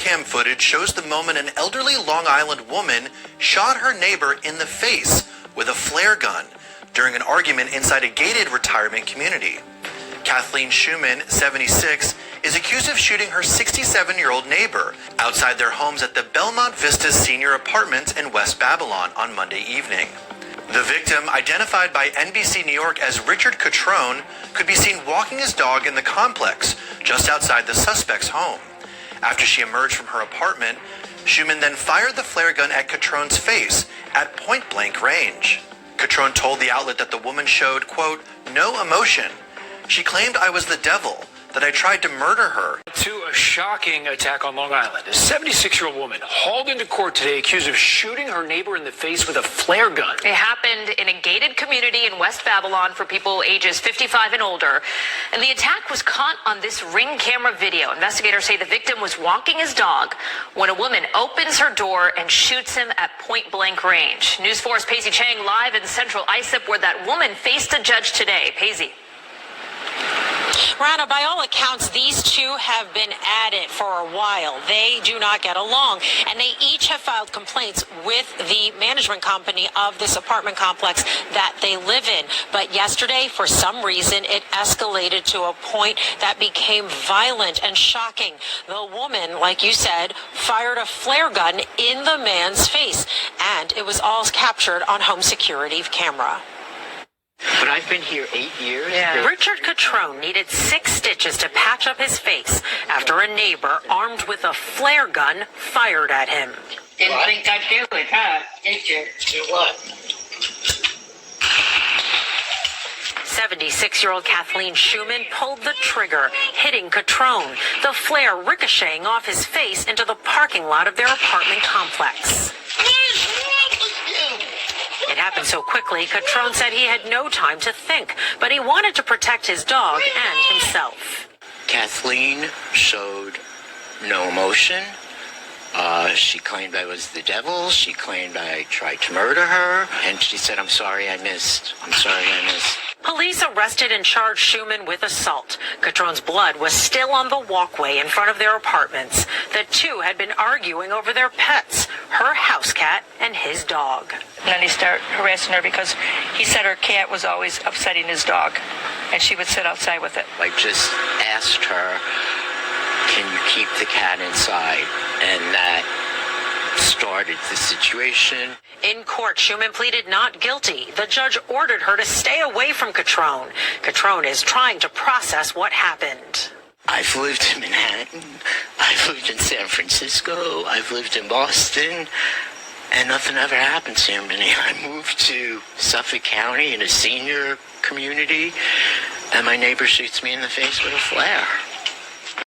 cam footage shows the moment an elderly Long Island woman shot her neighbor in the face with a flare gun during an argument inside a gated retirement community. Kathleen Schumann, 76, is accused of shooting her 67-year-old neighbor outside their homes at the Belmont Vista Senior Apartments in West Babylon on Monday evening. The victim, identified by NBC New York as Richard Catrone, could be seen walking his dog in the complex just outside the suspect's home. After she emerged from her apartment, Schumann then fired the flare gun at Catrone's face at point-blank range. Catrone told the outlet that the woman showed, quote, no emotion. She claimed I was the devil, that I tried to murder her. To a shocking attack on Long Island. A 76-year-old woman hauled into court today accused of shooting her neighbor in the face with a flare gun. It happened in a gated community in West Babylon for people ages 55 and older. And the attack was caught on this Ring camera video. Investigators say the victim was walking his dog when a woman opens her door and shoots him at point-blank range. News 4's Paisley Chang live in Central ISIP where that woman faced a judge today. Paisley. Rana, by all accounts, these two have been at it for a while. They do not get along, and they each have filed complaints with the management company of this apartment complex that they live in. But yesterday, for some reason, it escalated to a point that became violent and shocking. The woman, like you said, fired a flare gun in the man's face, and it was all captured on home security camera. But I've been here 8 years. Yeah. Richard Catrone needed 6 stitches to patch up his face after a neighbor armed with a flare gun fired at him. Didn't think I'd do it, huh? Did you? Do what? 76-year-old Kathleen Schumann pulled the trigger, hitting Catrone, the flare ricocheting off his face into the parking lot of their apartment complex. It happened so quickly, Catrone said he had no time to think, but he wanted to protect his dog and himself. Kathleen showed no emotion. She claimed I was the devil. She claimed I tried to murder her. And she said, I'm sorry I missed. I'm sorry I missed. Police arrested and charged Schumann with assault. Catrone's blood was still on the walkway in front of their apartments. The two had been arguing over their pets, her house cat and his dog. And then he started harassing her because he said her cat was always upsetting his dog, and she would sit outside with it. I just asked her, can you keep the cat inside? And that started the situation. In court, Schumann pleaded not guilty. The judge ordered her to stay away from Catrone. Catrone is trying to process what happened. I've lived in Manhattan. I've lived in San Francisco. I've lived in Boston. And nothing ever happens here to me. I moved to Suffolk County in a senior community, and my neighbor shoots me in the face with a flare.